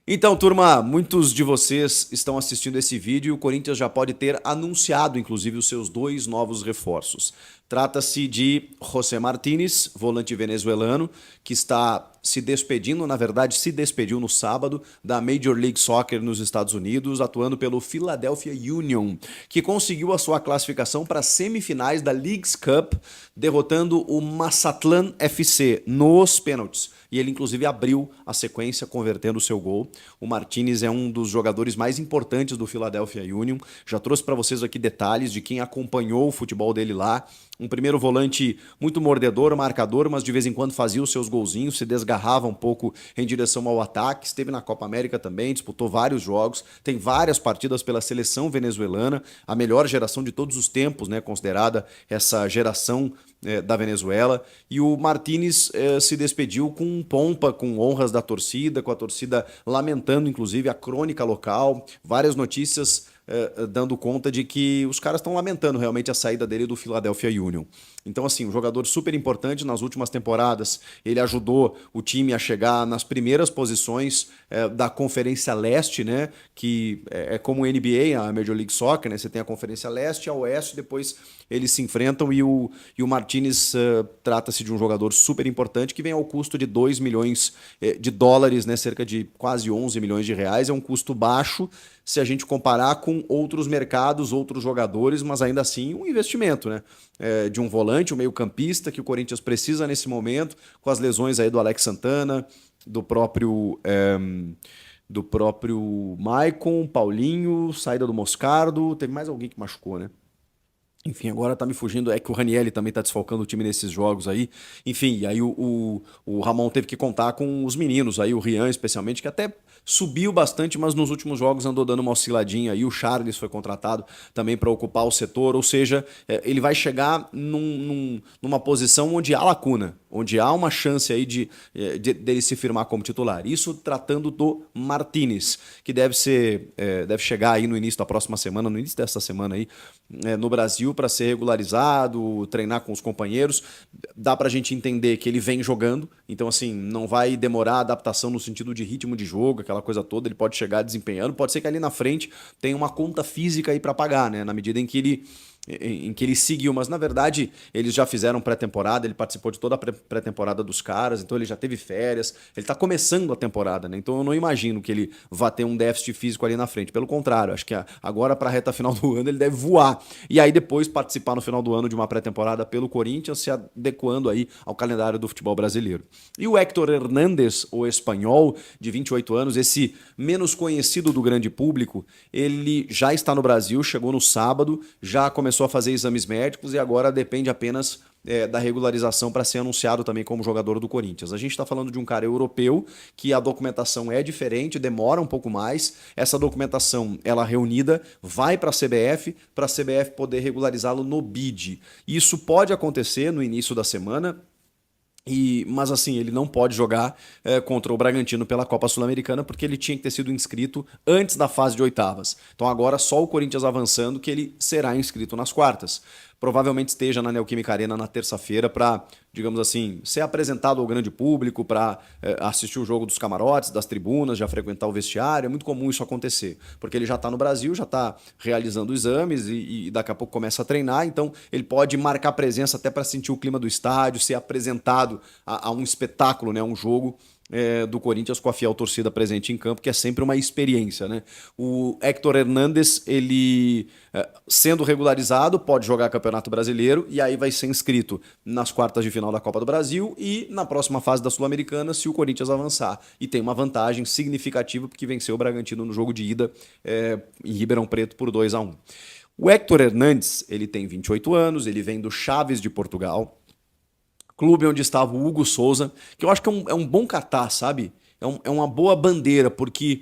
Então, turma, muitos de vocês estão assistindo esse vídeo e o Corinthians já pode ter anunciado, inclusive, os seus dois novos reforços. Trata-se de José Martínez, volante venezuelano, que está se despedindo, na verdade, se despediu no sábado da Major League Soccer nos Estados Unidos, atuando pelo Philadelphia Union, que conseguiu a sua classificação para as semifinais da Leagues Cup, derrotando o Mazatlán FC nos pênaltis. E ele, inclusive, abriu a sequência convertendo o seu gol. O Martínez é um dos jogadores mais importantes do Philadelphia Union. Já trouxe para vocês aqui detalhes de quem acompanhou o futebol dele lá. Um primeiro volante muito mordedor, marcador, mas de vez em quando fazia os seus golzinhos, se desgarrava um pouco em direção ao ataque. Esteve na Copa América também, disputou vários jogos, tem várias partidas pela seleção venezuelana, a melhor geração de todos os tempos, né, considerada essa geração da Venezuela. E o Martínez se despediu com pompa, com honras da torcida, com a torcida lamentando, inclusive, a crônica local, várias notícias dando conta de que os caras estão lamentando realmente a saída dele do Philadelphia Union. Então, assim, um jogador super importante nas últimas temporadas, ele ajudou o time a chegar nas primeiras posições da Conferência Leste, né? Que é como o NBA, a Major League Soccer, né? Você tem a Conferência Leste e a Oeste, depois eles se enfrentam e o Martínez trata-se de um jogador super importante que vem ao custo de 2 milhões de dólares, né? Cerca de quase 11 milhões de reais. É um custo baixo se a gente comparar com outros mercados, outros jogadores, mas ainda assim um investimento, né? De um volante, um meio-campista que o Corinthians precisa nesse momento, com as lesões aí do Alex Santana, do próprio Maicon, Paulinho, saída do Moscardo, teve mais alguém que machucou, né? Enfim, agora tá me fugindo. É que o Ranielli também tá desfalcando o time nesses jogos aí. Enfim, e aí o Ramon teve que contar com os meninos aí, o Rian especialmente, que até subiu bastante, mas nos últimos jogos andou dando uma osciladinha aí. O Charles foi contratado também para ocupar o setor, ou seja, ele vai chegar numa posição onde há lacuna, onde há uma chance aí dele se firmar como titular. Isso tratando do Martínez, que deve chegar aí no início da próxima semana, no início dessa semana aí, no Brasil para ser regularizado, treinar com os companheiros. Dá para a gente entender que ele vem jogando, então assim, não vai demorar a adaptação no sentido de ritmo de jogo, aquela coisa toda, ele pode chegar desempenhando, pode ser que ali na frente tenha uma conta física aí para pagar, né, na medida em que ele seguiu, mas na verdade eles já fizeram pré-temporada, ele participou de toda a pré-temporada dos caras, então ele já teve férias, ele está começando a temporada, né? Então eu não imagino que ele vá ter um déficit físico ali na frente, pelo contrário, acho que agora para a reta final do ano ele deve voar, e aí depois participar no final do ano de uma pré-temporada pelo Corinthians, se adequando aí ao calendário do futebol brasileiro. E o Héctor Hernández, o espanhol, de 28 anos, esse menos conhecido do grande público, ele já está no Brasil, chegou no sábado, já começou a fazer exames médicos e agora depende apenas da regularização para ser anunciado também como jogador do Corinthians. A gente está falando de um cara europeu que a documentação é diferente, demora um pouco mais. Essa documentação, ela reunida, vai para a CBF poder regularizá-lo no BID. Isso pode acontecer no início da semana. Mas assim, ele não pode jogar contra o Bragantino pela Copa Sul-Americana porque ele tinha que ter sido inscrito antes da fase de oitavas. Então agora só o Corinthians avançando que ele será inscrito nas quartas. Provavelmente esteja na Neoquímica Arena na terça-feira para, digamos assim, ser apresentado ao grande público, para assistir o jogo dos camarotes, das tribunas, já frequentar o vestiário. É muito comum isso acontecer, porque ele já está no Brasil, já está realizando exames e daqui a pouco começa a treinar, então ele pode marcar presença até para sentir o clima do estádio, ser apresentado a um espetáculo, né, a um jogo do Corinthians com a fiel torcida presente em campo, que é sempre uma experiência, né? O Héctor Hernández, ele sendo regularizado, pode jogar Campeonato Brasileiro e aí vai ser inscrito nas quartas de final da Copa do Brasil e na próxima fase da Sul-Americana se o Corinthians avançar. E tem uma vantagem significativa porque venceu o Bragantino no jogo de ida em Ribeirão Preto por 2-1. O Héctor Hernández, ele tem 28 anos, ele vem do Chaves de Portugal, clube onde estava o Hugo Souza, que eu acho que é um bom catar, sabe? É uma boa bandeira, porque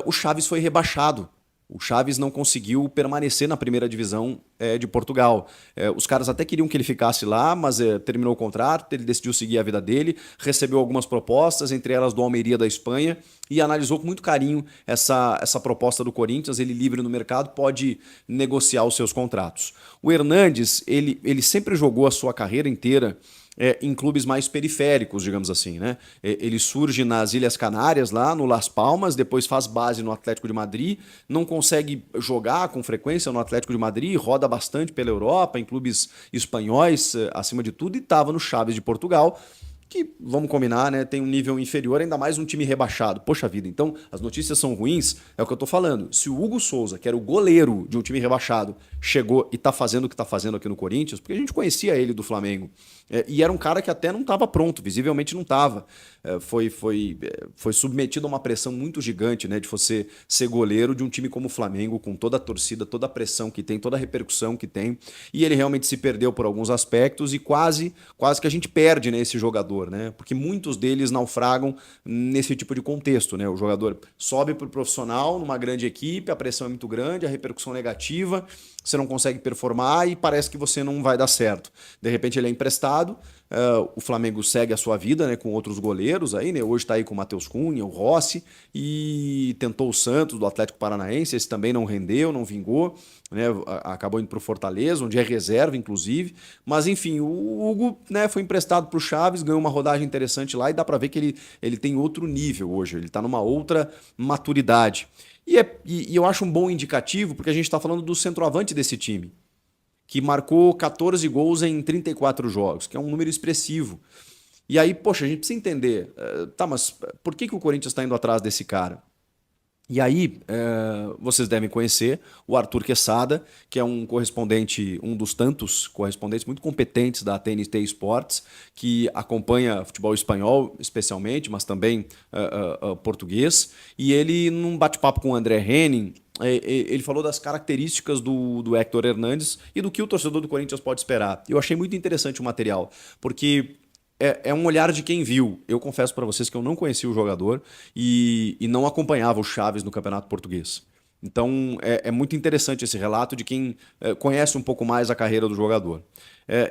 o Chaves foi rebaixado. O Chaves não conseguiu permanecer na primeira divisão de Portugal. Os caras até queriam que ele ficasse lá, mas terminou o contrato, ele decidiu seguir a vida dele, recebeu algumas propostas, entre elas do Almeria da Espanha, e analisou com muito carinho essa proposta do Corinthians. Ele livre no mercado pode negociar os seus contratos. O Hernández, ele sempre jogou a sua carreira inteira em clubes mais periféricos, digamos assim, né? Ele surge nas Ilhas Canárias, lá no Las Palmas, depois faz base no Atlético de Madrid, não consegue jogar com frequência no Atlético de Madrid, roda bastante pela Europa, em clubes espanhóis, acima de tudo, e estava no Chaves de Portugal, que, vamos combinar, né, tem um nível inferior, ainda mais um time rebaixado. Poxa vida, então as notícias são ruins, é o que eu tô falando. Se o Hugo Souza, que era o goleiro de um time rebaixado, chegou e tá fazendo o que tá fazendo aqui no Corinthians, porque a gente conhecia ele do Flamengo, e era um cara que até não estava pronto, visivelmente não estava. Foi submetido a uma pressão muito gigante, né, de você ser goleiro de um time como o Flamengo, com toda a torcida, toda a pressão que tem, toda a repercussão que tem, e ele realmente se perdeu por alguns aspectos e quase que a gente perde, né, esse jogador, né, porque muitos deles naufragam nesse tipo de contexto, né, o jogador sobe para o profissional numa grande equipe, a pressão é muito grande, a repercussão negativa, você não consegue performar e parece que você não vai dar certo. De repente ele é emprestado, o Flamengo segue a sua vida, né, com outros goleiros aí, né? Hoje está aí com o Matheus Cunha, o Rossi, e tentou o Santos do Atlético Paranaense, esse também não rendeu, não vingou, né? Acabou indo para o Fortaleza, onde é reserva, inclusive. Mas enfim, o Hugo, né, foi emprestado para o Chaves, ganhou uma rodagem interessante lá e dá para ver que ele tem outro nível hoje, ele está numa outra maturidade. E eu acho um bom indicativo, porque a gente está falando do centroavante desse time, que marcou 14 gols em 34 jogos, que é um número expressivo. E aí, poxa, a gente precisa entender, tá, mas por que o Corinthians está indo atrás desse cara? E aí, vocês devem conhecer o Arthur Quesada, que é um correspondente, um dos tantos correspondentes muito competentes da TNT Esportes, que acompanha futebol espanhol, especialmente, mas também português. E ele, num bate-papo com o André Henning, ele falou das características do Héctor Hernandes e do que o torcedor do Corinthians pode esperar. Eu achei muito interessante o material, porque é um olhar de quem viu. Eu confesso para vocês que eu não conhecia o jogador e não acompanhava o Chaves no Campeonato Português. Então é muito interessante esse relato de quem conhece um pouco mais a carreira do jogador.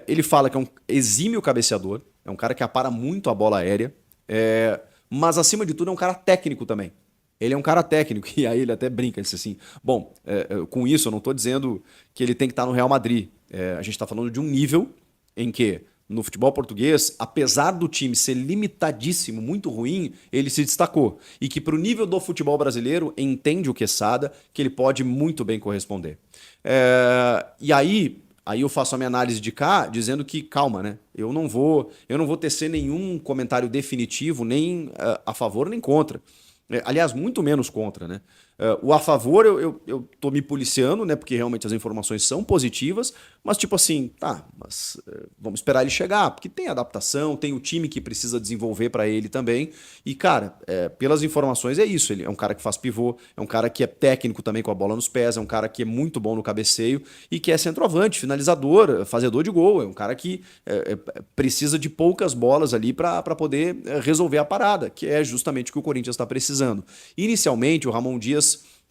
Ele fala que é um exímio cabeceador, é um cara que apara muito a bola aérea, mas acima de tudo é um cara técnico também. Ele é um cara técnico, e aí ele até brinca, ele diz assim, bom, com isso eu não estou dizendo que ele tem que estar no Real Madrid. A gente está falando de um nível em que no futebol português, apesar do time ser limitadíssimo, muito ruim, ele se destacou. E que para o nível do futebol brasileiro, entende o Quesada, que ele pode muito bem corresponder. E aí eu faço a minha análise de cá, dizendo que, calma, né? Eu não vou tecer nenhum comentário definitivo, nem a favor nem contra. Aliás, muito menos contra, né? O a favor eu tô me policiando, né? Porque realmente as informações são positivas, mas tipo assim, tá, mas vamos esperar ele chegar, porque tem adaptação, tem o time que precisa desenvolver para ele também. E, cara, pelas informações é isso. Ele é um cara que faz pivô, é um cara que é técnico também com a bola nos pés, é um cara que é muito bom no cabeceio e que é centroavante, finalizador, fazedor de gol. É um cara que precisa de poucas bolas ali para poder resolver a parada, que é justamente o que o Corinthians está precisando. Inicialmente, o Ramon Dias,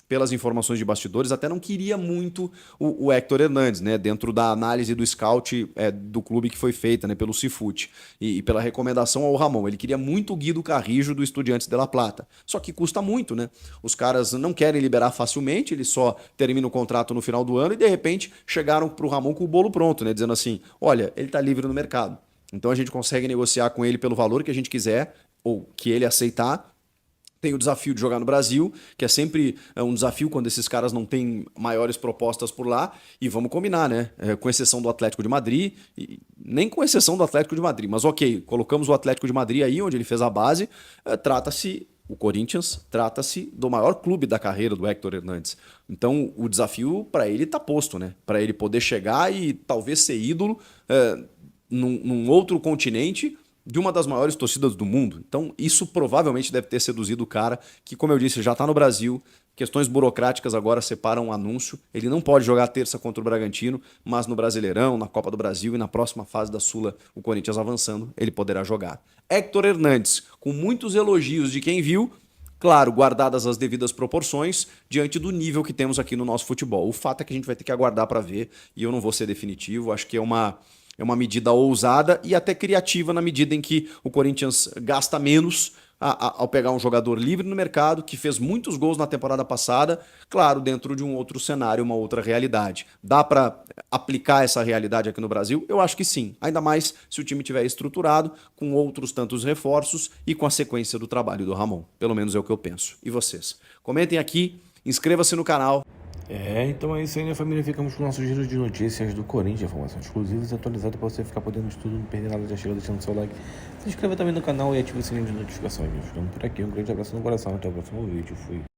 pelas informações de bastidores, até não queria muito o Héctor Hernandes, né, dentro da análise do scout do clube que foi feita, né, pelo Cifute e pela recomendação ao Ramon. Ele queria muito o Guido Carrijo do Estudiantes de La Plata, só que custa muito, né? Os caras não querem liberar facilmente, ele só termina o contrato no final do ano e de repente chegaram pro Ramon com o bolo pronto, né, dizendo assim, olha, ele tá livre no mercado, então a gente consegue negociar com ele pelo valor que a gente quiser ou que ele aceitar. Tem o desafio de jogar no Brasil, que é sempre um desafio quando esses caras não têm maiores propostas por lá. E vamos combinar, né? Com exceção do Atlético de Madrid, nem com exceção do Atlético de Madrid, mas ok, colocamos o Atlético de Madrid aí, onde ele fez a base, o Corinthians trata-se do maior clube da carreira do Héctor Hernandes. Então o desafio para ele está posto, né? Para ele poder chegar e talvez ser ídolo num outro continente, de uma das maiores torcidas do mundo. Então, isso provavelmente deve ter seduzido o cara, que, como eu disse, já está no Brasil. Questões burocráticas agora separam o anúncio. Ele não pode jogar terça contra o Bragantino, mas no Brasileirão, na Copa do Brasil e na próxima fase da Sula, o Corinthians avançando, ele poderá jogar. Héctor Hernandes, com muitos elogios de quem viu, claro, guardadas as devidas proporções, diante do nível que temos aqui no nosso futebol. O fato é que a gente vai ter que aguardar para ver, e eu não vou ser definitivo, acho que é uma medida ousada e até criativa na medida em que o Corinthians gasta menos, ao pegar um jogador livre no mercado, que fez muitos gols na temporada passada, claro, dentro de um outro cenário, uma outra realidade. Dá para aplicar essa realidade aqui no Brasil? Eu acho que sim, ainda mais se o time tiver estruturado, com outros tantos reforços e com a sequência do trabalho do Ramon. Pelo menos é o que eu penso. E vocês? Comentem aqui, inscreva-se no canal. Então é isso aí, né, família? Ficamos com o nosso giro de notícias do Corinthians, informações exclusivas e atualizadas para você ficar podendo de tudo, não perder nada. Já chega deixando seu like, se inscreva também no canal e ative o sininho de notificações. Ficando por aqui, um grande abraço no coração, até o próximo vídeo. Fui.